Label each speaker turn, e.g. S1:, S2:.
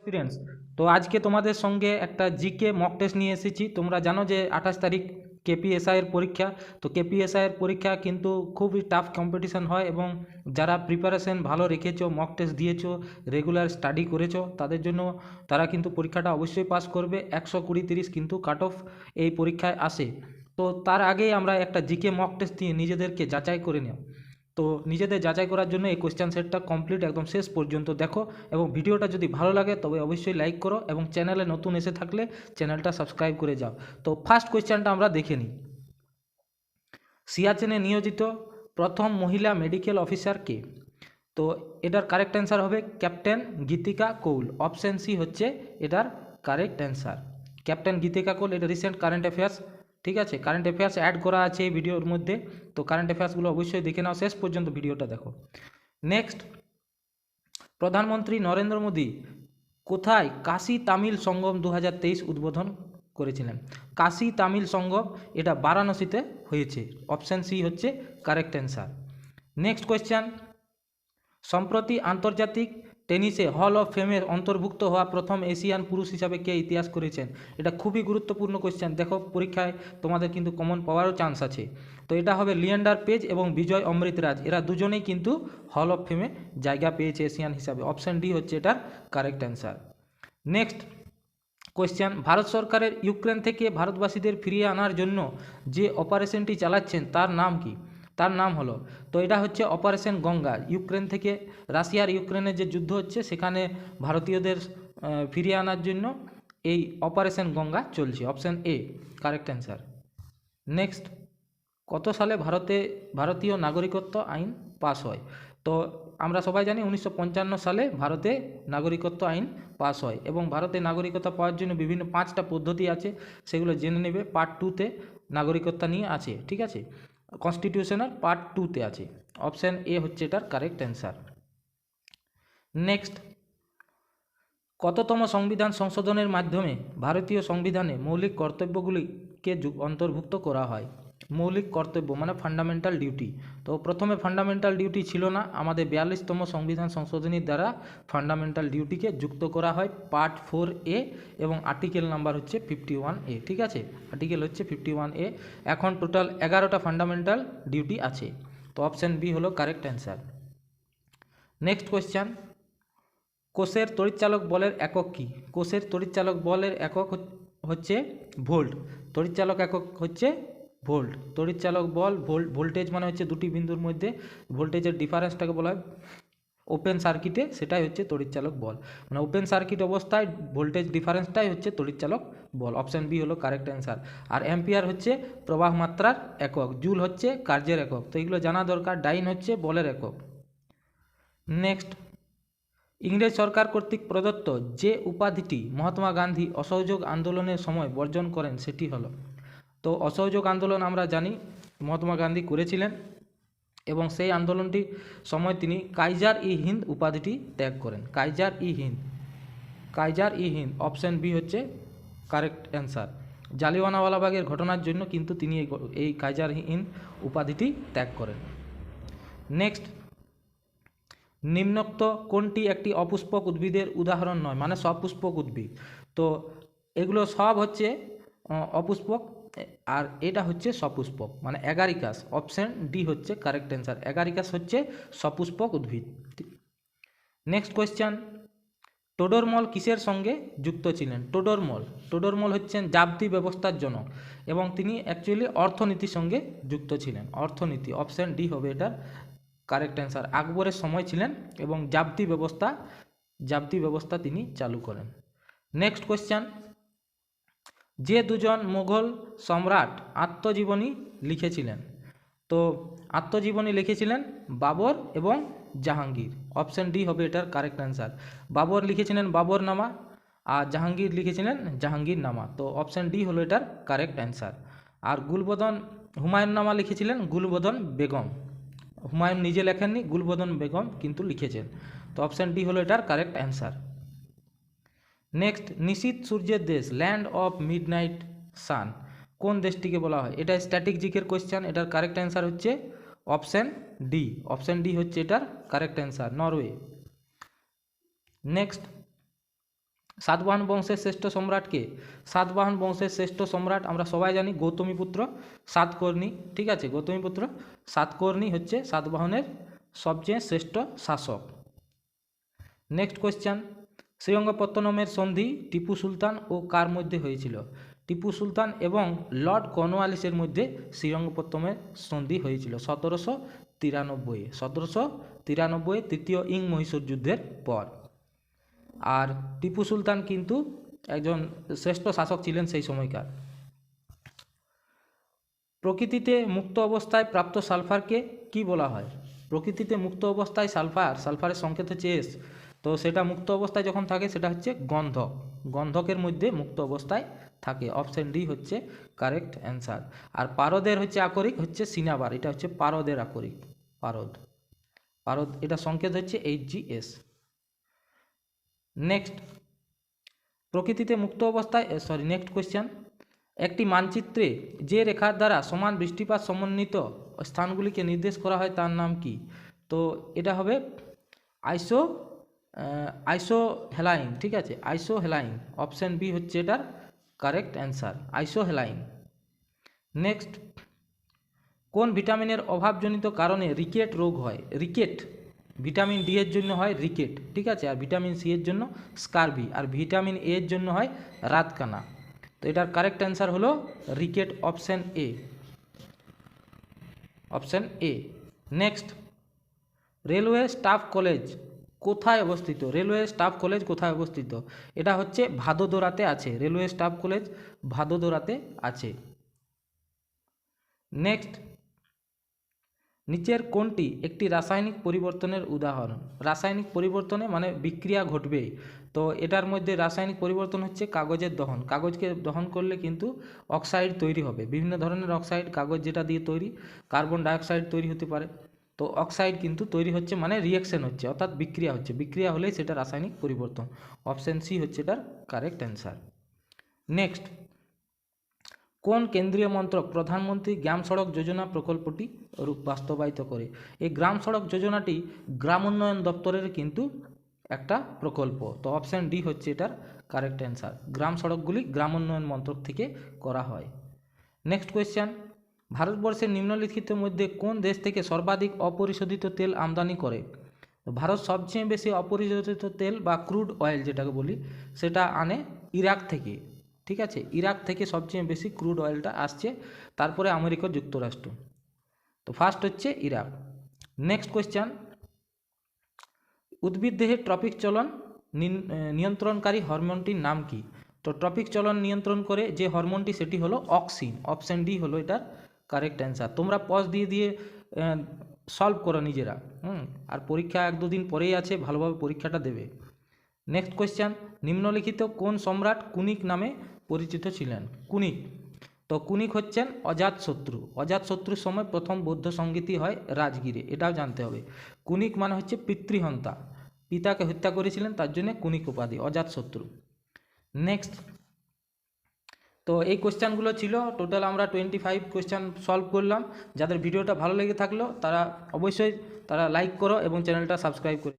S1: Students, তো আজকে তোমাদের সঙ্গে একটা জিকে মক টেস্ট নিয়ে এসেছি। তোমরা জানো যে 28 তারিখ কেপিএসআই এর পরীক্ষা। তো কেপিএসআই এর পরীক্ষা কিন্তু খুবই টাফ কম্পিটিশন হয়, এবং যারা প্রিপারেশন ভালো রেখেছো, মক টেস্ট দিয়েছো, রেগুলার স্টাডি করেছো, তাদের জন্য তারা কিন্তু পরীক্ষাটা অবশ্যই পাস করবে। 120-30 কিন্তু কাট অফ এই পরীক্ষায় আসে। তো তার আগেই আমরা একটা জিকে মক টেস্ট দিয়ে নিজেদেরকে যাচাই করে নেব। তো নিজেদের যাচাই করার জন্য এই কোয়েশ্চেন সেটটা কমপ্লিট একদম শেষ পর্যন্ত দেখো, এবং ভিডিওটা যদি ভালো লাগে তবে অবশ্যই লাইক করো, এবং চ্যানেলে নতুন এসে থাকলে চ্যানেলটা সাবস্ক্রাইব করে যাও। তো ফার্স্ট কোয়েশ্চেনটা আমরা দেখে নিই। সিয়াচেনে নিয়োজিত প্রথম মহিলা মেডিকেল অফিসার কে? তো এটার কারেক্ট অ্যান্সার হবে ক্যাপ্টেন গীতিকা কৌল। অপশান সি হচ্ছে এটার কারেক্ট অ্যান্সার। ক্যাপ্টেন গীতিকা কৌল, এটা রিসেন্ট কারেন্ট অ্যাফেয়ার্স। ঠিক আছে, কারেন্ট অ্যাফেয়ার্স অ্যাড করা আছে এই ভিডিওর মধ্যে। তো কারেন্ট অ্যাফেয়ার্সগুলো অবশ্যই দেখে নাও, শেষ পর্যন্ত ভিডিওটা দেখো। নেক্সট, প্রধানমন্ত্রী নরেন্দ্র মোদী কোথায় কাশী তামিল সঙ্গম 2023 উদ্বোধন করেছিলেন? কাশী তামিল সঙ্গম এটা বারাণসীতে হয়েছে। অপশান সি হচ্ছে কারেক্ট অ্যান্সার। নেক্সট কোয়েশ্চেন, সম্প্রতি আন্তর্জাতিক টেনিসে হল অফ ফেমের অন্তর্ভুক্ত হওয়া প্রথম এশিয়ান পুরুষ হিসাবে কে ইতিহাস করেছেন? এটা খুবই গুরুত্বপূর্ণ কোয়েশ্চেন, দেখো পরীক্ষায় তোমাদের কিন্তু কমন পাওয়ারও চান্স আছে। তো এটা হবে লিয়েন্ডার পেজ এবং বিজয় অমৃতরাজ, এরা দুজনেই কিন্তু হল অফ ফেমে জায়গা পেয়েছে এশিয়ান হিসাবে। অপশান ডি হচ্ছে এটার correct answer. Next question, Bharat সরকারের ইউক্রেন থেকে ভারতবাসীদের ফিরিয়ে আনার জন্য যে অপারেশনটি চালাচ্ছেন তার নাম কি? তার নাম হলো, তো এটা হচ্ছে অপারেশন গঙ্গা। ইউক্রেন থেকে রাশিয়ার ইউক্রেনের যে যুদ্ধ হচ্ছে সেখানে ভারতীয়দের ফিরিয়ে আনার জন্য এই অপারেশন গঙ্গা চলছে। Option A correct answer. Next, কত সালে ভারতীয় নাগরিকত্ব আইন পাস হয়? তো আমরা সবাই জানি 1955 সালে ভারতে নাগরিকত্ব আইন পাস হয়, এবং ভারতে নাগরিকত্ব পাওয়ার জন্য বিভিন্ন 5টা পদ্ধতি আছে, সেগুলো জেনে নেবে। পার্ট 2-তে নাগরিকত্ব নিয়ে আছে, ঠিক আছে, কনস্টিটিউশনাল পার্ট 2-তে আছে। অপশান এ হচ্ছে এটার কারেক্ট অ্যান্সার। নেক্সট, কততম সংবিধান সংশোধনের মাধ্যমে ভারতীয় সংবিধানে মৌলিক কর্তব্যগুলিকে অন্তর্ভুক্ত করা হয়? মৌলিক কর্তব্য মানে ফান্ডামেন্টাল ডিউটি। তো প্রথমে ফান্ডামেন্টাল ডিউটি ছিল না, আমাদের 42তম সংবিধান সংশোধনীর দ্বারা ফান্ডামেন্টাল ডিউটিকে যুক্ত করা হয় পার্ট 4A, এবং আর্টিকেল নাম্বার হচ্ছে 51A। ঠিক আছে, আর্টিকেল হচ্ছে 51A। এখন টোটাল 11টা ফান্ডামেন্টাল ডিউটি আছে। তো অপশান বি হলো কারেক্ট অ্যান্সার। নেক্সট কোয়েশ্চেন, কোষের তড়িৎচালক বলের একক কী? কোষের তড়িৎচালক বলের একক হচ্ছে ভোল্ট। তড়িৎচালক একক হচ্ছে ভোল্ট। তড়িৎচালক বল ভোল্টেজ মানে হচ্ছে দুটি বিন্দুর মধ্যে ভোল্টেজের ডিফারেন্সটাকে বলা হয় ওপেন সার্কিটে, সেটাই হচ্ছে তড়িৎচালক বল। মানে ওপেন সার্কিট অবস্থায় ভোল্টেজ ডিফারেন্সটাই হচ্ছে তড়িৎচালক বল। অপশান বি হলো কারেক্ট অ্যান্সার। আর অ্যাম্পিয়ার হচ্ছে প্রবাহ মাত্রার একক, জুল হচ্ছে কার্যের একক। তো এগুলো জানা দরকার। ডাইন হচ্ছে বলের একক। নেক্সট, ইংরেজ সরকার কর্তৃক প্রদত্ত যে উপাধিটি মহাত্মা গান্ধী অসহযোগ আন্দোলনের সময় বর্জন করেন সেটি হলো, তো অসহযোগ আন্দোলন আমরা জানি মহাত্মা গান্ধী করেছিলেন, এবং সেই আন্দোলনটির সময় তিনি কাইজার ই হিন্দ উপাধিটি ত্যাগ করেন। কাইজার ই হিন্দ, কাইজার ই হিন্দ। অপশান বি হচ্ছে কারেক্ট অ্যান্সার। জালিয়ানওয়ালাবাগের ঘটনার জন্য কিন্তু তিনি এই কাইজার ই হিন্দ উপাধিটি ত্যাগ করেন। নেক্সট, নিম্নোক্ত কোনটি একটি অপুষ্পক উদ্ভিদের উদাহরণ নয়? মানে সপুষ্পক উদ্ভিদ। তো এগুলো সব হচ্ছে অপুষ্পক, আর এটা হচ্ছে সপুষ্পক মানে অ্যাগারিকাস। অপশান ডি হচ্ছে কারেক্ট অ্যান্সার। অ্যাগারিকাস হচ্ছে সপুষ্পক উদ্ভিদ। নেক্সট কোয়েশ্চেন, টোডরমল কিসের সঙ্গে যুক্ত ছিলেন? টোডরমল হচ্ছেন জাবতি ব্যবস্থার জনক, এবং তিনি অ্যাকচুয়ালি অর্থনীতির সঙ্গে যুক্ত ছিলেন। অর্থনীতি, অপশান ডি হবে এটার কারেক্ট অ্যান্সার। আকবরের সময় ছিলেন এবং জাবতি ব্যবস্থা তিনি চালু করেন। নেক্সট কোয়েশ্চেন, যে দুজন মুঘল সম্রাট আত্মজীবনী লিখেছিলেন? তো আত্মজীবনী লিখেছিলেন বাবর এবং জাহাঙ্গীর। অপশান ডি হবে এটার কারেক্ট অ্যান্সার। বাবর লিখেছিলেন বাবরনামা, আর জাহাঙ্গীর লিখেছিলেন জাহাঙ্গীরনামা। তো অপশান ডি হলো এটার কারেক্ট অ্যান্সার। আর হুমায়ুননামা লিখেছিলেন গুলবদন বেগম। হুমায়ুন নিজে লেখেননি, গুলবদন বেগম কিন্তু লিখেছেন। তো অপশান ডি হলো এটার কারেক্ট অ্যান্সার। নেক্সট, নিশীথ সূর্যের দেশ ল্যান্ড অফ মিডনাইট সান কোন দেশটিকে বলা হয়? এটা স্ট্যাটিক জিকের কোয়েশ্চেন। এটার কারেক্ট অ্যান্সার হচ্ছে অপশান ডি। অপশান ডি হচ্ছে এটার correct answer, Norway. Next, Satavahana বংশের শ্রেষ্ঠ সম্রাটকে, সাতবাহন বংশের শ্রেষ্ঠ সম্রাট আমরা সবাই জানি গৌতমীপুত্র সাতকর্ণী। ঠিক আছে, গৌতমীপুত্র সাতকর্ণী হচ্ছে সাতবাহনের সবচেয়ে শ্রেষ্ঠ শাসক। নেক্সট কোয়েশ্চেন, শ্রীরঙ্গপত্তনমের সন্ধি টিপু সুলতান ও কার মধ্যে হয়েছিল? টিপু সুলতান এবং লর্ড কর্নওয়ালিসের মধ্যে শ্রীরঙ্গপত্তনের সন্ধি হয়েছিল 1793। 1793 তৃতীয় ইং মহীশূর যুদ্ধের পর। আর টিপু সুলতান কিন্তু একজন শ্রেষ্ঠ শাসক ছিলেন সেই সময়কার। প্রকৃতিতে মুক্ত অবস্থায় প্রাপ্ত সালফারকে কি বলা হয়? প্রকৃতিতে মুক্ত অবস্থায় সালফারের সংকেত হচ্ছে এস, তো সেটা মুক্ত অবস্থায় যখন থাকে সেটা হচ্ছে গন্ধক, গন্ধকের মধ্যে মুক্ত অবস্থায় থাকে। অপশন ডি হচ্ছে কারেক্ট অ্যান্সার। আর পারদের হচ্ছে আকরিক হচ্ছে সিনাবার, এটা হচ্ছে পারদের আকরিক, পারদ, এটা সংকেত হচ্ছে HGS। নেক্সট, প্রকৃতিতে মুক্ত অবস্থায় নেক্সট কোয়েশ্চেন, একটি মানচিত্রে যে রেখার দ্বারা সমান বৃষ্টিপাত সমন্বিত স্থানগুলিকে নির্দেশ করা হয় তার নাম কি? তো এটা হবে আইসোহেলাইন। ঠিক আছে, আইসোহেলাইন, অপশন বি হচ্ছে এটার কারেক্ট অ্যান্সার, আইসোহেলাইন। নেক্সট, কোন ভিটামিনের অভাবজনিত কারণে রিকেট রোগ হয়? রিকেট ভিটামিন ডি এর জন্য হয় রিকেট। ঠিক আছে, আর ভিটামিন সি এর জন্য স্কারবি, আর ভিটামিন এ এর জন্য হয় রাতকানা। তো এটার কারেক্ট অ্যান্সার হলো rickets, option A, option A. Next, railway staff college কোথায় অবস্থিত? রেলওয়ে স্টাফ কলেজ কোথায় অবস্থিত? এটা হচ্ছে ভাদোদরাতে আছে, রেলওয়ে স্টাফ কলেজ ভাদোদরাতে আছে। নেক্সট, নিচের কোনটি একটি রাসায়নিক পরিবর্তনের উদাহরণ? রাসায়নিক পরিবর্তনে মানে বিক্রিয়া ঘটবে, তো এটার মধ্যে রাসায়নিক পরিবর্তন হচ্ছে কাগজের দহন। কাগজকে দহন করলে কিন্তু অক্সাইড তৈরি হবে, বিভিন্ন ধরনের অক্সাইড, কাগজ যেটা দিয়ে তৈরি, কার্বন ডাইঅক্সাইড তৈরি হতে পারে। তো অক্সাইড কিন্তু তৈরি হচ্ছে মানে রিয়াকশন হচ্ছে, অর্থাৎ বিক্রিয়া হচ্ছে, বিক্রিয়া হলেই সেটা রাসায়নিক পরিবর্তন। অপশন সি হচ্ছে এটার কারেক্ট অ্যান্সার। নেক্সট, কোন কেন্দ্রীয় মন্ত্রক প্রধানমন্ত্রী গ্রাম সড়ক যোজনা প্রকল্পটি বাস্তবায়িত করে? এই গ্রাম সড়ক যোজনাটি গ্রাম উন্নয়ন দপ্তরের কিন্তু একটা প্রকল্প। তো অপশান ডি হচ্ছে এটার কারেক্ট অ্যান্সার, গ্রাম সড়কগুলি গ্রাম উন্নয়ন মন্ত্রক থেকে করা হয়। নেক্সট কোয়েশ্চেন, ভারতবর্ষের নিম্নলিখিতের মধ্যে কোন দেশ থেকে সর্বাধিক অপরিশোধিত তেল আমদানি করে? ভারত সবচেয়ে বেশি অপরিশোধিত তেল বা ক্রুড অয়েল যেটাকে বলি সেটা আনে ইরাক থেকে। ঠিক আছে, ইরাক থেকে সবচেয়ে বেশি ক্রুড অয়েলটা আসছে, তারপরে আমেরিকা যুক্তরাষ্ট্র। তো ফার্স্ট হচ্ছে ইরাক। নেক্সট কোয়েশ্চেন, উদ্ভিদ দেহে ট্রপিক চলন নিয়ন্ত্রণকারী হরমোনটির নাম কি? তো ট্রপিক চলন নিয়ন্ত্রণ করে যে হরমোনটি সেটি হলো অক্সিন, অপশন ডি হলো এটার কারেক্ট অ্যান্সার। তোমরা পজ দিয়ে দিয়ে সলভ করো নিজেরা, আর পরীক্ষা 1-2 দিন পরেই আছে, ভালোভাবে পরীক্ষাটা দেবে। নেক্সট কোয়েশ্চেন, নিম্নলিখিত কোন সম্রাট কুনিক নামে পরিচিত ছিলেন? কুনিক, তো কুনিক হচ্ছেন অজাতশত্রু। অজাতশত্রুর সময় প্রথম বৌদ্ধ সঙ্গীতি হয় রাজগিরে, এটাও জানতে হবে। কুনিক মানে হচ্ছে পিতৃহন্তা, পিতাকে হত্যা করেছিলেন, তার জন্য কুনিক উপাধি, অজাতশত্রু। নেক্সট, তো এই কোয়েশ্চেনগুলো ছিল টোটাল, আমরা 25 কোয়েশ্চেন সলভ করলাম। যাদের ভিডিওটা ভালো লেগে থাকলো তারা অবশ্যই লাইক করো এবং চ্যানেলটা সাবস্ক্রাইব করো।